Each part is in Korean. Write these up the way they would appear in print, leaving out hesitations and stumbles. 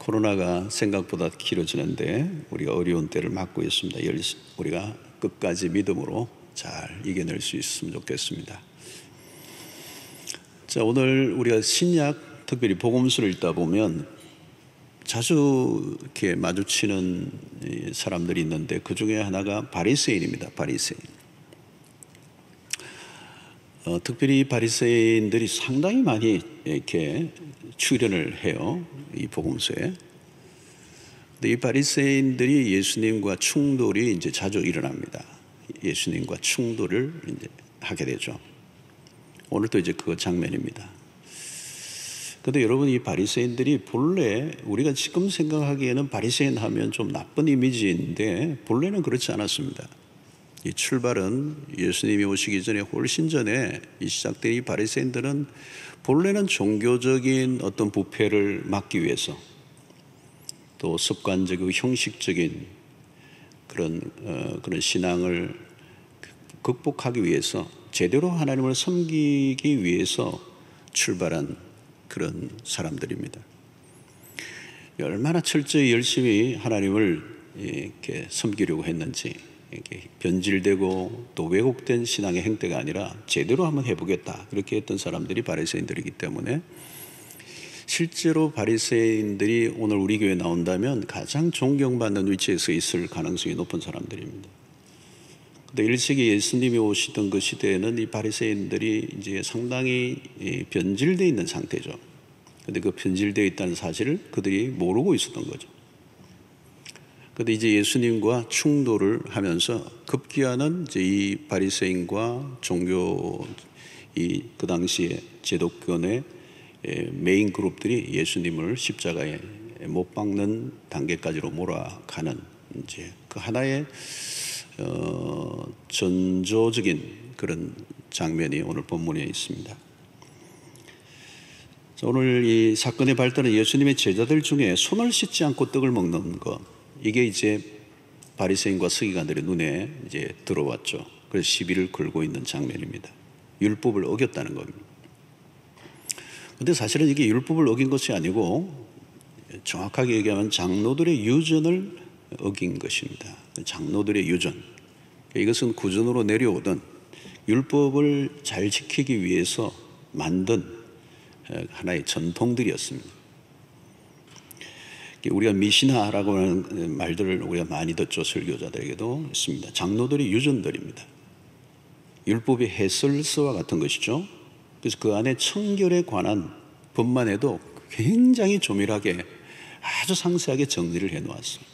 코로나가 생각보다 길어지는데 우리가 어려운 때를 맞고 있습니다. 우리가 끝까지 믿음으로 잘 이겨낼 수 있으면 좋겠습니다. 자, 오늘 우리가 신약, 특별히 복음서를 읽다 보면 자주 이렇게 마주치는 사람들이 있는데 그 중에 하나가 바리새인입니다. 바리새인. 특별히 바리새인들이 상당히 많이 이렇게 출연을 해요. 이 복음서에. 근데 이 바리새인들이 예수님과 충돌이 이제 자주 일어납니다. 예수님과 충돌을 이제 하게 되죠. 오늘도 이제 그 장면입니다. 근데 여러분, 이 바리새인들이 본래 우리가 지금 생각하기에는 바리새인 하면 좀 나쁜 이미지인데 본래는 그렇지 않았습니다. 이 출발은 예수님이 오시기 전에 훨씬 전에 시작된 이 바리새인들은 본래는 종교적인 어떤 부패를 막기 위해서 또 습관적이고 형식적인 그런 신앙을 극복하기 위해서 제대로 하나님을 섬기기 위해서 출발한 그런 사람들입니다. 얼마나 철저히 열심히 하나님을 이렇게 섬기려고 했는지, 이렇게 변질되고 또 왜곡된 신앙의 행태가 아니라 제대로 한번 해보겠다 이렇게 했던 사람들이 바리새인들이기 때문에 실제로 바리새인들이 오늘 우리 교회에 나온다면 가장 존경받는 위치에서 있을 가능성이 높은 사람들입니다. 근데 1세기 예수님이 오시던 그 시대에는 이 바리새인들이 이제 상당히 변질되어 있는 상태죠. 근데 그 변질되어 있다는 사실을 그들이 모르고 있었던 거죠. 근데 이제 예수님과 충돌을 하면서 급기야는 이제 이 바리새인과 종교 그 당시에 제도권의 메인 그룹들이 예수님을 십자가에 못 박는 단계까지로 몰아가는 이제 그 하나의 전조적인 그런 장면이 오늘 본문에 있습니다. 오늘 이 사건의 발단은 예수님의 제자들 중에 손을 씻지 않고 떡을 먹는 것, 이게 이제 바리새인과 서기관들의 눈에 이제 들어왔죠. 그래서 시비를 걸고 있는 장면입니다. 율법을 어겼다는 겁니다. 근데 사실은 이게 율법을 어긴 것이 아니고 정확하게 얘기하면 장로들의 유전을 어긴 것입니다. 장로들의 유전. 이것은 구전으로 내려오던 율법을 잘 지키기 위해서 만든 하나의 전통들이었습니다. 우리가 미신하라고 하는 말들을 우리가 많이 듣죠. 설교자들에게도 있습니다. 장로들의 유전들입니다. 율법의 해설서와 같은 것이죠. 그래서 그 안에 청결에 관한 법만 해도 굉장히 조밀하게 아주 상세하게 정리를 해놓았습니다.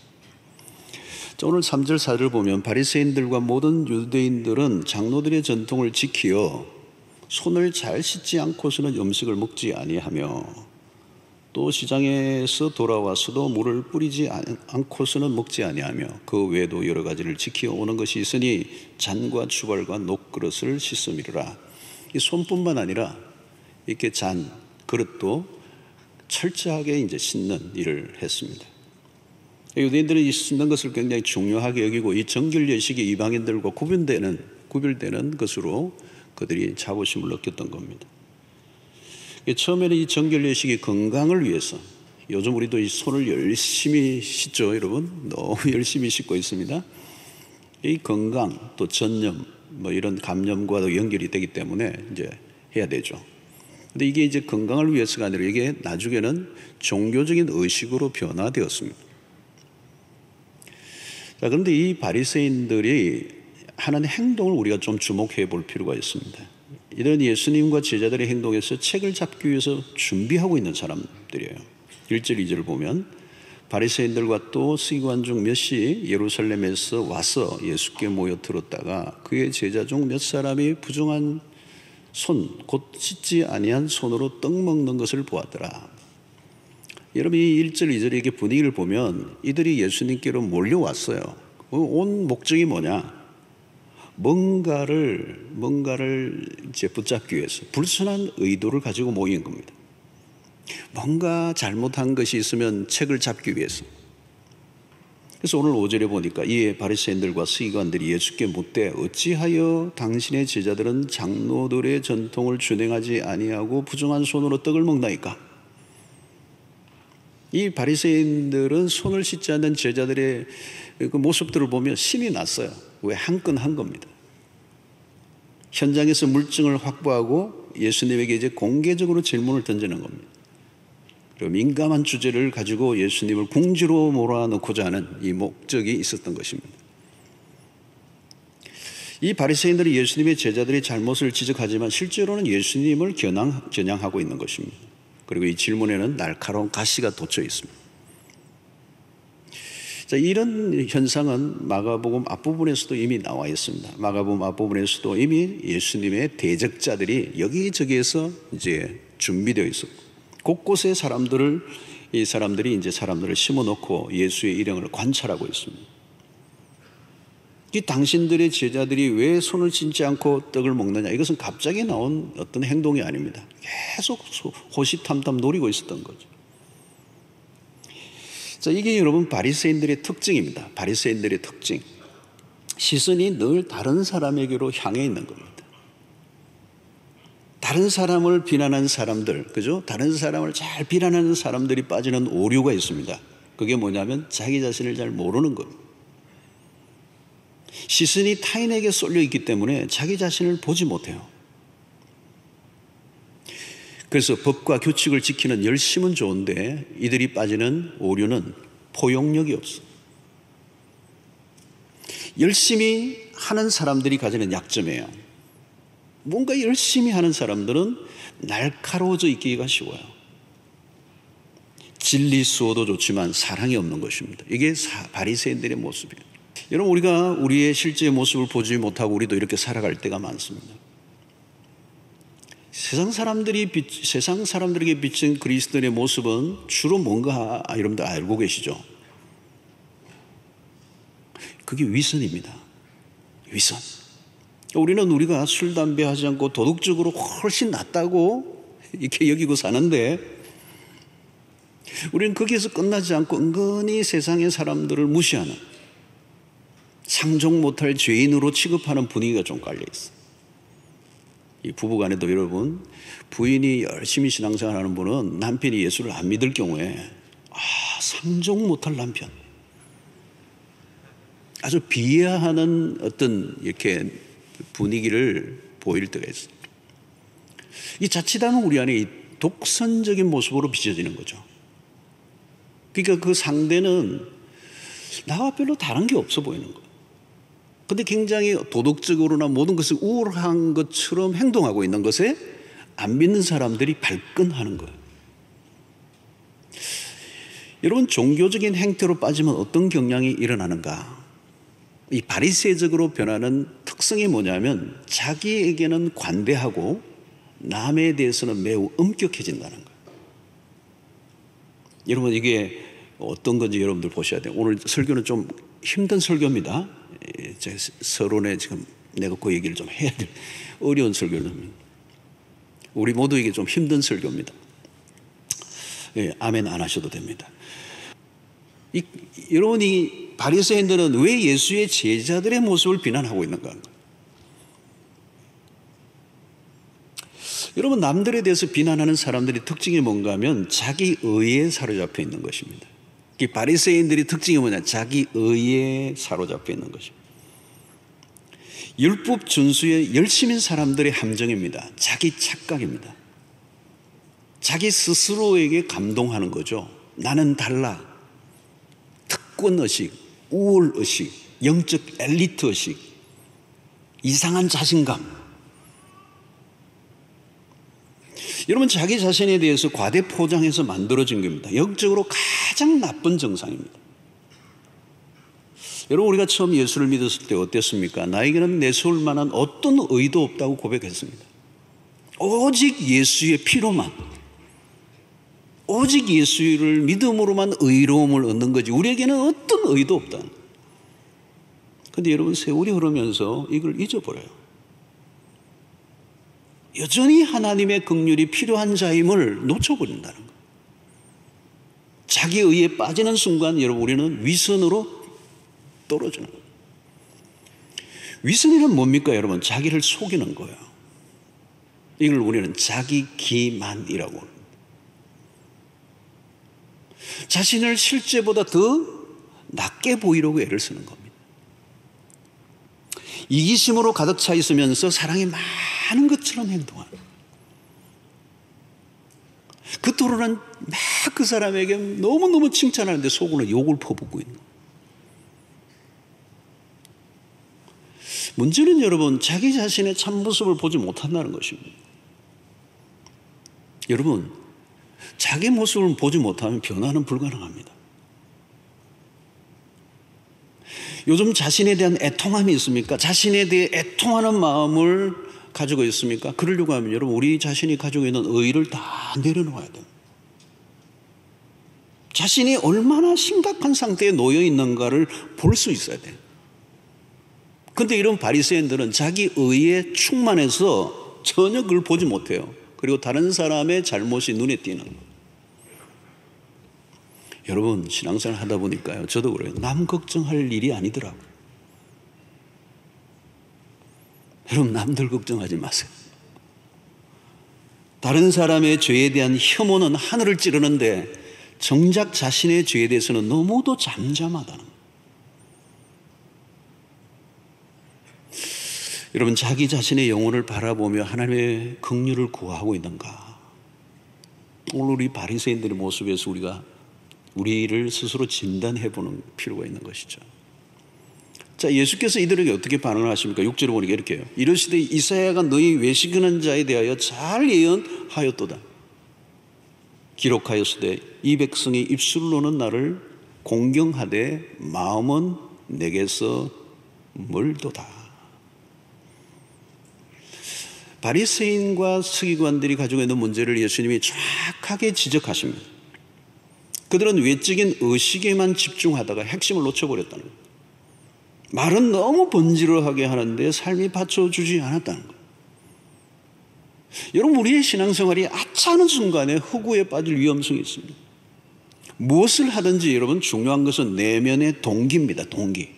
오늘 3절 4절을 보면 바리새인들과 모든 유대인들은 장로들의 전통을 지키어 손을 잘 씻지 않고서는 음식을 먹지 아니하며 또 시장에서 돌아와서도 물을 뿌리지 않고서는 먹지 아니하며 그 외에도 여러 가지를 지키어 오는 것이 있으니 잔과 주발과 녹그릇을 씻음이라. 이 손뿐만 아니라 이렇게 잔, 그릇도 철저하게 이제 씻는 일을 했습니다. 유대인들은 이 씻는 것을 굉장히 중요하게 여기고 이 정결 예식이 이방인들과 구별되는 것으로 그들이 자부심을 느꼈던 겁니다. 처음에는 이 정결 예식이 건강을 위해서, 요즘 우리도 이 손을 열심히 씻죠, 여러분. 너무 열심히 씻고 있습니다. 이 건강 또 전염 이런 감염과도 연결이 되기 때문에 이제 해야 되죠. 근데 이게 이제 건강을 위해서가 아니라 이게 나중에는 종교적인 의식으로 변화되었습니다. 자, 그런데 이 바리새인들이 하는 행동을 우리가 좀 주목해 볼 필요가 있습니다. 이런 예수님과 제자들의 행동에서 책을 잡기 위해서 준비하고 있는 사람들이에요. 1절 2절을 보면 바리새인들과 또 서기관 중 몇이 예루살렘에서 와서 예수께 모여 들었다가 그의 제자 중 몇 사람이 부정한 손, 곧 씻지 아니한 손으로 떡 먹는 것을 보았더라. 여러분, 이 1절 2절의 이게 분위기를 보면 이들이 예수님께로 몰려왔어요. 온 목적이 뭐냐? 뭔가를 이제 붙잡기 위해서 불순한 의도를 가지고 모인 겁니다. 뭔가 잘못한 것이 있으면 책을 잡기 위해서. 그래서 오늘 5절에 보니까 이에 바리새인들과 서기관들이 예수께 묻되 어찌하여 당신의 제자들은 장로들의 전통을 준행하지 아니하고 부정한 손으로 떡을 먹나이까? 이 바리새인들은 손을 씻지 않는 제자들의 그 모습들을 보면 신이 났어요. 왜? 한 건 한 겁니다. 현장에서 물증을 확보하고 예수님에게 이제 공개적으로 질문을 던지는 겁니다. 그리고 민감한 주제를 가지고 예수님을 궁지로 몰아넣고자 하는 이 목적이 있었던 것입니다. 이 바리새인들이 예수님의 제자들의 잘못을 지적하지만 실제로는 예수님을 겨냥하고 있는 것입니다. 그리고 이 질문에는 날카로운 가시가 돋쳐 있습니다. 자, 이런 현상은 마가복음 앞부분에서도 이미 나와 있습니다. 마가복음 앞부분에서도 이미 예수님의 대적자들이 여기저기에서 이제 준비되어 있었고, 곳곳에 이 사람들이 이제 사람들을 심어놓고 예수의 일행을 관찰하고 있습니다. 이 당신들의 제자들이 왜 손을 씻지 않고 떡을 먹느냐? 이것은 갑자기 나온 어떤 행동이 아닙니다. 계속 호시탐탐 노리고 있었던 거죠. 자, 이게 여러분 바리새인들의 특징입니다. 바리새인들의 특징. 시선이 늘 다른 사람에게로 향해 있는 겁니다. 다른 사람을 비난하는 사람들, 그죠? 다른 사람을 잘 비난하는 사람들이 빠지는 오류가 있습니다. 그게 뭐냐면 자기 자신을 잘 모르는 겁니다. 시선이 타인에게 쏠려 있기 때문에 자기 자신을 보지 못해요. 그래서 법과 규칙을 지키는 열심은 좋은데 이들이 빠지는 오류는 포용력이 없어. 열심히 하는 사람들이 가지는 약점이에요. 뭔가 열심히 하는 사람들은 날카로워져 있기가 쉬워요. 진리 수호도 좋지만 사랑이 없는 것입니다. 이게 바리새인들의 모습이에요. 여러분, 우리가 우리의 실제 모습을 보지 못하고 우리도 이렇게 살아갈 때가 많습니다. 세상 사람들에게 비친 그리스도인의 모습은 주로 뭔가 여러분들 알고 계시죠? 그게 위선입니다. 위선. 우리는 우리가 술, 담배 하지 않고 도덕적으로 훨씬 낫다고 이렇게 여기고 사는데, 우리는 거기에서 끝나지 않고 은근히 세상의 사람들을 무시하는, 상종 못할 죄인으로 취급하는 분위기가 좀 깔려 있어요. 이 부부간에도 여러분, 부인이 열심히 신앙생활하는 분은 남편이 예수를 안 믿을 경우에 상종 못할 남편, 아주 비하하는 어떤 이렇게 분위기를 보일 때가 있어요. 이 자칫하면 우리 안에 이 독선적인 모습으로 비춰지는 거죠. 그러니까 그 상대는 나와 별로 다른 게 없어 보이는 거예요. 근데 굉장히 도덕적으로나 모든 것을 우월한 것처럼 행동하고 있는 것에 안 믿는 사람들이 발끈하는 거예요. 여러분, 종교적인 행태로 빠지면 어떤 경향이 일어나는가? 이 바리새적으로 변하는 특성이 뭐냐면 자기에게는 관대하고 남에 대해서는 매우 엄격해진다는 거예요. 여러분, 이게 어떤 건지 여러분들 보셔야 돼요. 오늘 설교는 좀 힘든 설교입니다. 제가 서론에 지금 내가 그 얘기를 좀 해야 될 어려운 설교는 우리 모두에게 좀 힘든 설교입니다. 아멘 안 하셔도 됩니다. 여러분이 바리새인들은 왜 예수의 제자들의 모습을 비난하고 있는가? 여러분, 남들에 대해서 비난하는 사람들의 특징이 뭔가 하면 자기 의에 사로잡혀 있는 것입니다. 이 바리새인들의 특징이 뭐냐? 자기 의에 사로잡혀 있는 것입니다. 율법 준수에 열심인 사람들의 함정입니다. 자기 착각입니다. 자기 스스로에게 감동하는 거죠. 나는 달라. 특권의식, 우월의식, 영적 엘리트의식, 이상한 자신감. 여러분, 자기 자신에 대해서 과대 포장해서 만들어진 겁니다. 영적으로 가장 나쁜 정상입니다. 여러분, 우리가 처음 예수를 믿었을 때 어땠습니까? 나에게는 내세울 만한 어떤 의도 없다고 고백했습니다. 오직 예수의 피로만, 오직 예수를 믿음으로만 의로움을 얻는 거지 우리에게는 어떤 의도 없다. 그런데 여러분, 세월이 흐르면서 이걸 잊어버려요. 여전히 하나님의 긍휼이 필요한 자임을 놓쳐버린다는 거예요. 자기 의에 빠지는 순간 여러분, 우리는 위선으로 떨어지는 거예요. 위선이란 뭡니까 여러분? 자기를 속이는 거예요. 이걸 우리는 자기 기만이라고 합니다. 자신을 실제보다 더 낮게 보이려고 애를 쓰는 겁니다. 이기심으로 가득 차 있으면서 사랑이 많은 것처럼 행동하는, 겉으로는 막 그 사람에게 너무너무 칭찬하는데 속으로는 욕을 퍼붓고 있는 거예요. 문제는 여러분, 자기 자신의 참모습을 보지 못한다는 것입니다. 여러분, 자기 모습을 보지 못하면 변화는 불가능합니다. 요즘 자신에 대한 애통함이 있습니까? 자신에 대해 애통하는 마음을 가지고 있습니까? 그러려고 하면 여러분, 우리 자신이 가지고 있는 의의를 다 내려놓아야 돼요. 자신이 얼마나 심각한 상태에 놓여 있는가를 볼 수 있어야 돼요. 그런데 이런 바리새인들은 자기 의에 충만해서 전혀 그걸 보지 못해요. 그리고 다른 사람의 잘못이 눈에 띄는 거예요. 여러분, 신앙생활 하다 보니까요, 저도 그래요. 남 걱정할 일이 아니더라고요. 여러분, 남들 걱정하지 마세요. 다른 사람의 죄에 대한 혐오는 하늘을 찌르는데 정작 자신의 죄에 대해서는 너무도 잠잠하다는 거예요. 여러분, 자기 자신의 영혼을 바라보며 하나님의 긍휼을 구하고 있는가? 오늘 우리 바리새인들의 모습에서 우리를 스스로 진단해보는 필요가 있는 것이죠. 자, 예수께서 이들에게 어떻게 반응을 하십니까? 6절에 보니까 이렇게 해요. 이르시되 이사야가 너희 외식하는 자에 대하여 잘 예언하였도다. 기록하였으되 이 백성이 입술로는 나를 공경하되 마음은 내게서 멀도다. 바리새인과 서기관들이 가지고 있는 문제를 예수님이 정확하게 지적하십니다. 그들은 외적인 의식에만 집중하다가 핵심을 놓쳐버렸다는 거예요. 말은 너무 번지르하게 하는데 삶이 받쳐주지 않았다는 거예요. 여러분, 우리의 신앙생활이 아차하는 순간에 흑우에 빠질 위험성이 있습니다. 무엇을 하든지 여러분, 중요한 것은 내면의 동기입니다. 동기.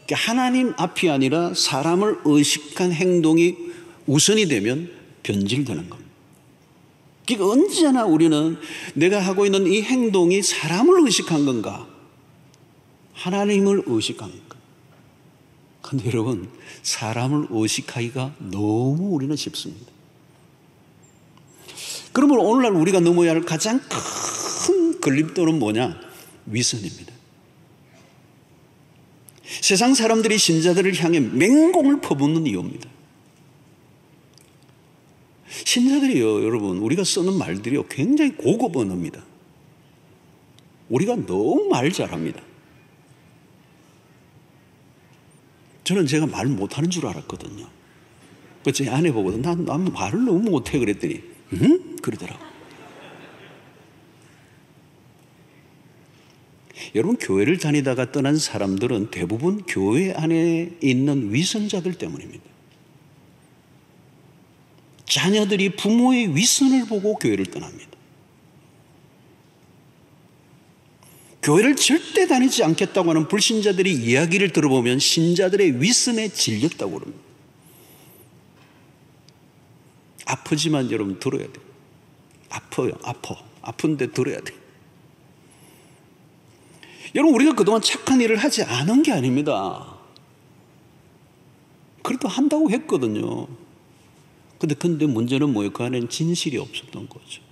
그러니까 하나님 앞이 아니라 사람을 의식한 행동이 우선이 되면 변질되는 겁니다. 그러니까 언제나 우리는 내가 하고 있는 이 행동이 사람을 의식한 건가, 하나님을 의식한 건가. 그런데 여러분, 사람을 의식하기가 너무 우리는 쉽습니다. 그러면 오늘날 우리가 넘어야 할 가장 큰 걸림돌은 뭐냐? 위선입니다. 세상 사람들이 신자들을 향해 맹공을 퍼붓는 이유입니다. 신자들이요, 여러분, 우리가 쓰는 말들이요, 굉장히 고급 언어입니다. 우리가 너무 말 잘합니다. 저는 제가 말 못하는 줄 알았거든요. 제 아내 보거든. 난 말을 너무 못해. 그랬더니, 그러더라고. 여러분, 교회를 다니다가 떠난 사람들은 대부분 교회 안에 있는 위선자들 때문입니다. 자녀들이 부모의 위선을 보고 교회를 떠납니다. 교회를 절대 다니지 않겠다고 하는 불신자들이 이야기를 들어보면 신자들의 위선에 질렸다고 그럽니다. 아프지만 여러분 들어야 돼요. 아파요. 아픈데 들어야 돼요. 여러분, 우리가 그동안 착한 일을 하지 않은 게 아닙니다. 그래도 한다고 했거든요. 근데 문제는 뭐예요? 그 안에는 진실이 없었던 거죠.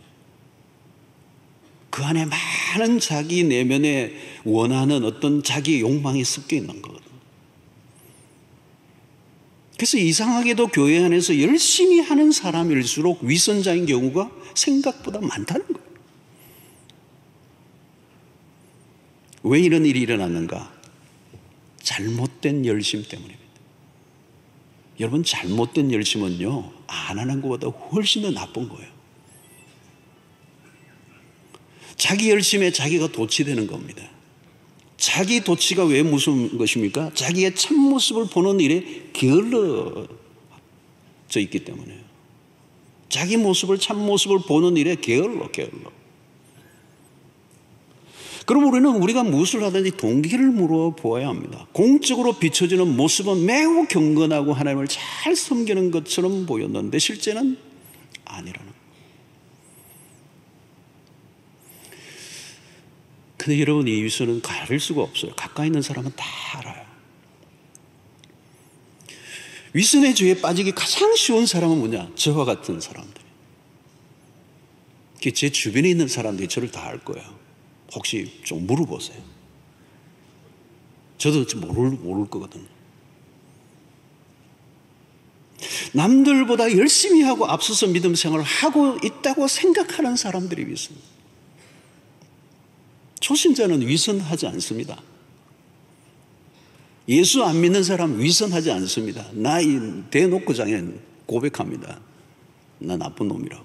그 안에 많은 자기 내면에 원하는 어떤 자기의 욕망이 섞여 있는 거거든요. 그래서 이상하게도 교회 안에서 열심히 하는 사람일수록 위선자인 경우가 생각보다 많다는 거예요. 왜 이런 일이 일어났는가? 잘못된 열심 때문입니다. 여러분, 잘못된 열심은요, 안 하는 것보다 훨씬 더 나쁜 거예요. 자기 열심에 자기가 도취되는 겁니다. 자기 도취가 왜 무슨 것입니까? 자기의 참모습을 보는 일에 게을러져 있기 때문에요. 자기 모습을, 참모습을 보는 일에 게을러. 그럼 우리가 무엇을 하든지 동기를 물어보아야 합니다. 공적으로 비춰지는 모습은 매우 경건하고 하나님을 잘 섬기는 것처럼 보였는데 실제는 아니라는 거예요. 근데 여러분, 이 위선은 가릴 수가 없어요. 가까이 있는 사람은 다 알아요. 위선의 죄에 빠지기 가장 쉬운 사람은 뭐냐? 저와 같은 사람들. 제 주변에 있는 사람들이 저를 다 알 거예요. 혹시 좀 물어보세요. 저도 모를 거거든요. 남들보다 열심히 하고 앞서서 믿음 생활을 하고 있다고 생각하는 사람들이 위선. 초신자는 위선하지 않습니다. 예수 안 믿는 사람 위선하지 않습니다. 나 대놓고장에 고백합니다. 나 나쁜 놈이라고.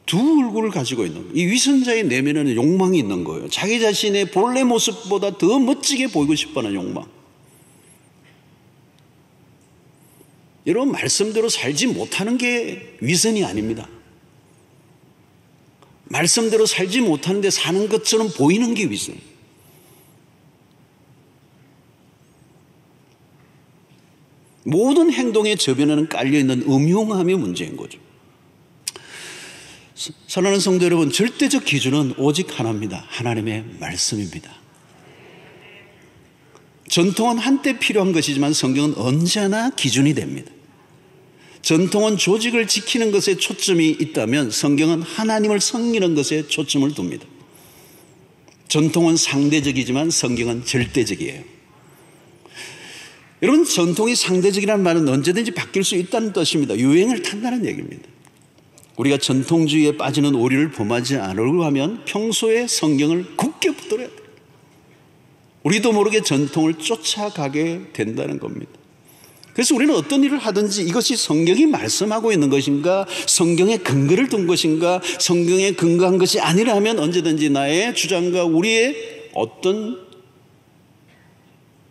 두 얼굴을 가지고 있는, 이 위선자의 내면에는 욕망이 있는 거예요. 자기 자신의 본래 모습보다 더 멋지게 보이고 싶어하는 욕망. 여러분, 말씀대로 살지 못하는 게 위선이 아닙니다. 말씀대로 살지 못하는데 사는 것처럼 보이는 게 위선. 모든 행동의 저변에는 깔려있는 음흉함이 문제인 거죠. 사랑하는 성도 여러분, 절대적 기준은 오직 하나입니다. 하나님의 말씀입니다. 전통은 한때 필요한 것이지만 성경은 언제나 기준이 됩니다. 전통은 조직을 지키는 것에 초점이 있다면 성경은 하나님을 섬기는 것에 초점을 둡니다. 전통은 상대적이지만 성경은 절대적이에요. 여러분, 전통이 상대적이라는 말은 언제든지 바뀔 수 있다는 뜻입니다. 유행을 탄다는 얘기입니다. 우리가 전통주의에 빠지는 오류를 범하지 않으려고 하면 평소에 성경을 굳게 붙들어야 돼요. 우리도 모르게 전통을 쫓아가게 된다는 겁니다. 그래서 우리는 어떤 일을 하든지 이것이 성경이 말씀하고 있는 것인가, 성경에 근거를 둔 것인가, 성경에 근거한 것이 아니라면 언제든지 나의 주장과 우리의 어떤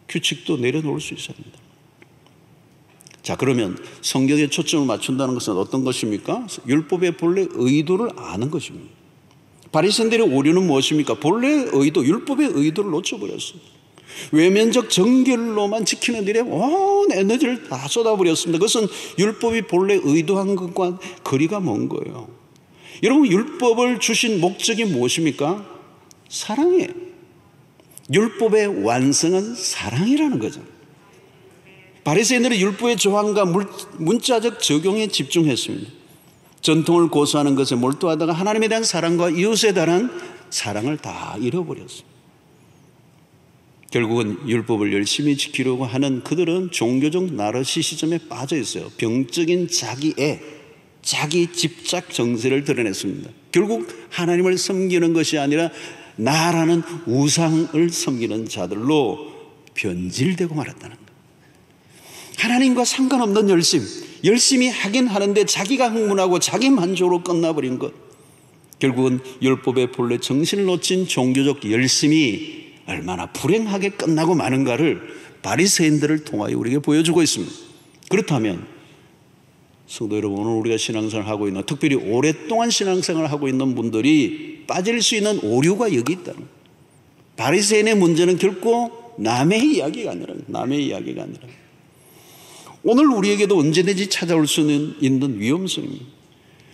규칙도 내려놓을 수 있어야 합니다. 자, 그러면 성경에 초점을 맞춘다는 것은 어떤 것입니까? 율법의 본래 의도를 아는 것입니다. 바리새인들의 오류는 무엇입니까? 본래 의도, 율법의 의도를 놓쳐버렸습니다. 외면적 정결로만 지키는 일에 온 에너지를 다 쏟아버렸습니다. 그것은 율법이 본래 의도한 것과 거리가 먼 거예요. 여러분, 율법을 주신 목적이 무엇입니까? 사랑이에요. 율법의 완성은 사랑이라는 거죠. 바리새인들은 율법의 조항과 문자적 적용에 집중했습니다. 전통을 고수하는 것에 몰두하다가 하나님에 대한 사랑과 이웃에 대한 사랑을 다 잃어버렸습니다. 결국은 율법을 열심히 지키려고 하는 그들은 종교적 나르시시즘에 빠져 있어요. 병적인 자기애, 자기 집착 정세를 드러냈습니다. 결국 하나님을 섬기는 것이 아니라 나라는 우상을 섬기는 자들로 변질되고 말았다는 거예요. 하나님과 상관없는 열심히 하긴 하는데 자기가 흥분하고 자기 만족으로 끝나버린 것. 결국은 율법의 본래 정신을 놓친 종교적 열심이 얼마나 불행하게 끝나고 마는가를 바리새인들을 통하여 우리에게 보여주고 있습니다. 그렇다면 성도 여러분, 오늘 우리가 신앙생활을 하고 있는, 특별히 오랫동안 신앙생활을 하고 있는 분들이 빠질 수 있는 오류가 여기 있다는 거예요. 바리새인의 문제는 결코 남의 이야기가 아니라 오늘 우리에게도 언제든지 찾아올 수 있는 위험성입니다.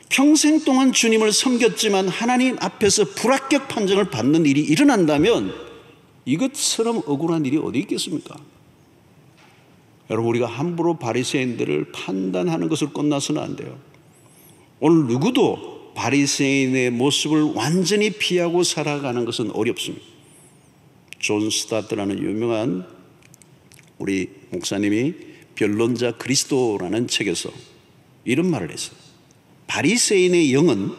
평생 동안 주님을 섬겼지만 하나님 앞에서 불합격 판정을 받는 일이 일어난다면 이것처럼 억울한 일이 어디 있겠습니까? 여러분, 우리가 함부로 바리새인들을 판단하는 것을 끝나서는 안 돼요. 오늘 누구도 바리새인의 모습을 완전히 피하고 살아가는 것은 어렵습니다. 존 스타트라는 유명한 우리 목사님이 변론자 그리스도라는 책에서 이런 말을 했어요. 바리새인의 영은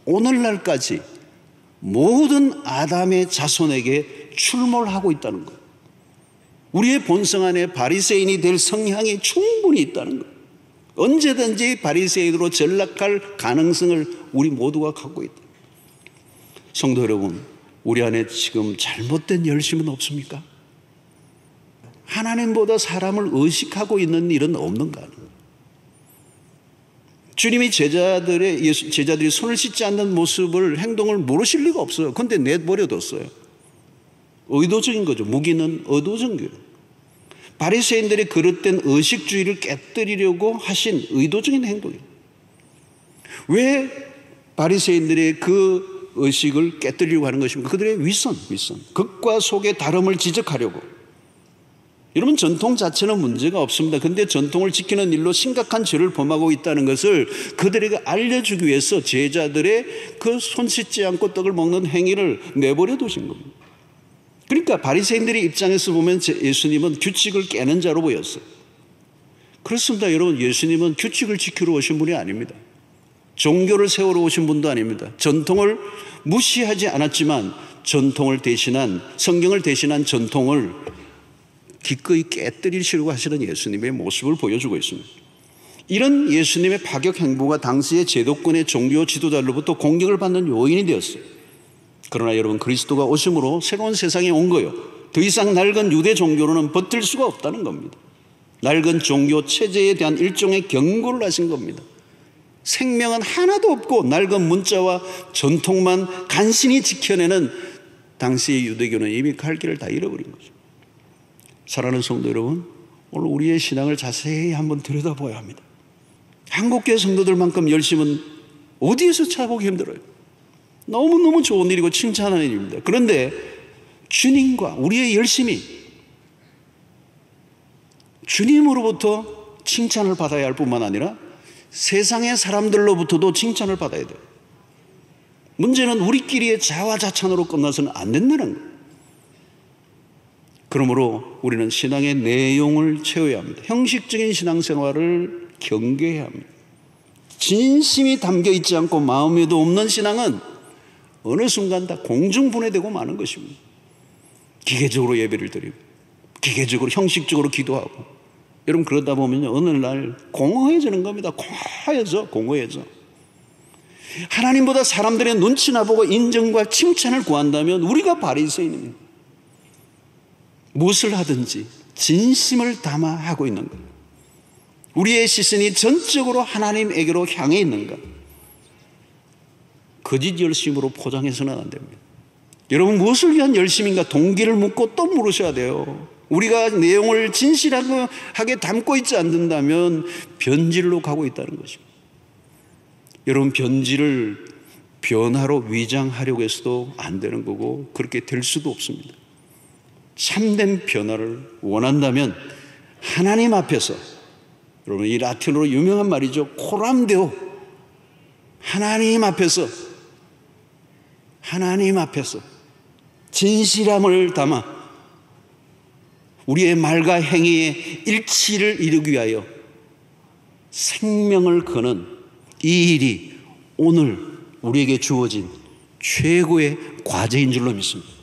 오늘날까지 모든 아담의 자손에게 출몰하고 있다는 거예요. 우리의 본성 안에 바리새인이 될 성향이 충분히 있다는 거예요. 언제든지 바리새인으로 전락할 가능성을 우리 모두가 갖고 있다. 성도 여러분, 우리 안에 지금 잘못된 열심은 없습니까? 하나님보다 사람을 의식하고 있는 일은 없는가? 주님이 제자들이 손을 씻지 않는 모습을, 행동을 모르실 리가 없어요. 그런데 내버려뒀어요. 의도적인 거죠. 무기는 의도적인 거예요. 바리새인들의 그릇된 의식주의를 깨뜨리려고 하신 의도적인 행동이에요. 왜 바리새인들의 그 의식을 깨뜨리려고 하는 것입니다. 그들의 위선. 극과 속의 다름을 지적하려고. 여러분, 전통 자체는 문제가 없습니다. 그런데 전통을 지키는 일로 심각한 죄를 범하고 있다는 것을 그들에게 알려주기 위해서 제자들의 그 손 씻지 않고 떡을 먹는 행위를 내버려 두신 겁니다. 그러니까 바리새인들의 입장에서 보면 예수님은 규칙을 깨는 자로 보였어요. 그렇습니다. 여러분, 예수님은 규칙을 지키러 오신 분이 아닙니다. 종교를 세우러 오신 분도 아닙니다. 전통을 무시하지 않았지만 전통을 대신한, 성경을 대신한 전통을 기꺼이 깨뜨리시려고 하시는 예수님의 모습을 보여주고 있습니다. 이런 예수님의 파격 행보가 당시의 제도권의 종교 지도자로부터 공격을 받는 요인이 되었어요. 그러나 여러분, 그리스도가 오심으로 새로운 세상에 온 거예요. 더 이상 낡은 유대 종교로는 버틸 수가 없다는 겁니다. 낡은 종교 체제에 대한 일종의 경고를 하신 겁니다. 생명은 하나도 없고 낡은 문자와 전통만 간신히 지켜내는 당시의 유대교는 이미 갈 길을 다 잃어버린 거죠. 사랑하는 성도 여러분, 오늘 우리의 신앙을 자세히 한번 들여다봐야 합니다. 한국교회 성도들만큼 열심은 어디에서 찾아보기 힘들어요. 너무너무 좋은 일이고 칭찬하는 일입니다. 그런데 주님과 우리의 열심이 주님으로부터 칭찬을 받아야 할 뿐만 아니라 세상의 사람들로부터도 칭찬을 받아야 돼요. 문제는 우리끼리의 자화자찬으로 끝나서는 안 된다는 거예요. 그러므로 우리는 신앙의 내용을 채워야 합니다. 형식적인 신앙생활을 경계해야 합니다. 진심이 담겨 있지 않고 마음에도 없는 신앙은 어느 순간 다 공중분해되고 마는 것입니다. 기계적으로 예배를 드리고 기계적으로 형식적으로 기도하고, 여러분 그러다 보면 어느 날 공허해지는 겁니다. 공허해져. 하나님보다 사람들의 눈치나 보고 인정과 칭찬을 구한다면 우리가 바리새인입니다. 무엇을 하든지 진심을 담아 하고 있는가? 우리의 시선이 전적으로 하나님에게로 향해 있는가? 거짓 열심으로 포장해서는 안 됩니다. 여러분, 무엇을 위한 열심인가? 동기를 묻고 또 물으셔야 돼요. 우리가 내용을 진실하게 담고 있지 않는다면 변질로 가고 있다는 것입니다. 여러분, 변질을 변화로 위장하려고 해서도 안 되는 거고 그렇게 될 수도 없습니다. 참된 변화를 원한다면 하나님 앞에서, 여러분 이 라틴어로 유명한 말이죠. 코람데오. 하나님 앞에서 진실함을 담아 우리의 말과 행위의 일치를 이루기 위하여 생명을 거는 이 일이 오늘 우리에게 주어진 최고의 과제인 줄로 믿습니다.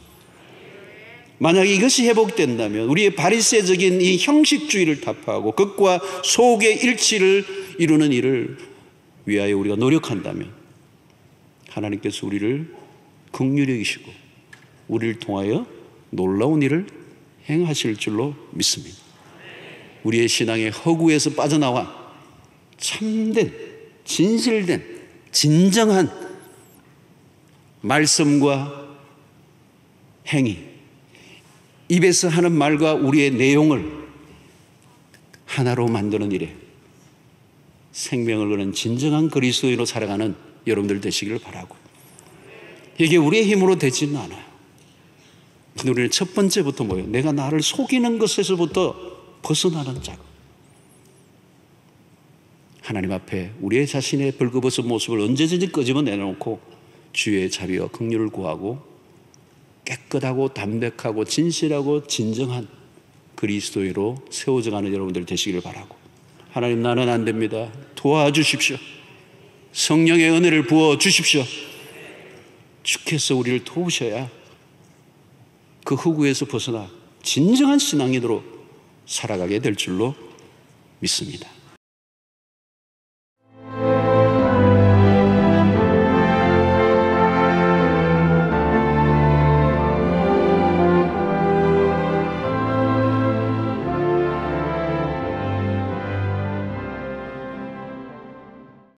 만약에 이것이 회복된다면 우리의 바리새적인 이 형식주의를 타파하고 극과 속의 일치를 이루는 일을 위하여 우리가 노력한다면 하나님께서 우리를 긍휼히 여기시고 우리를 통하여 놀라운 일을 행하실 줄로 믿습니다. 우리의 신앙의 허구에서 빠져나와 참된, 진실된, 진정한 말씀과 행위, 입에서 하는 말과 우리의 내용을 하나로 만드는 일에 생명을 거는 진정한 그리스도인으로 살아가는 여러분들 되시기를 바라고, 이게 우리의 힘으로 되지는 않아요. 근데 우리는 첫 번째부터 뭐예요? 내가 나를 속이는 것에서부터 벗어나는 작업. 하나님 앞에 우리의 자신의 벌거벗은 모습을 언제든지 끄집어 내놓고 주의 자비와 긍휼을 구하고 깨끗하고 담백하고 진실하고 진정한 그리스도인으로 세워져가는 여러분들 되시기를 바라고, 하나님 나는 안 됩니다. 도와주십시오. 성령의 은혜를 부어주십시오. 주께서 우리를 도우셔야 그 허구에서 벗어나 진정한 신앙인으로 살아가게 될 줄로 믿습니다.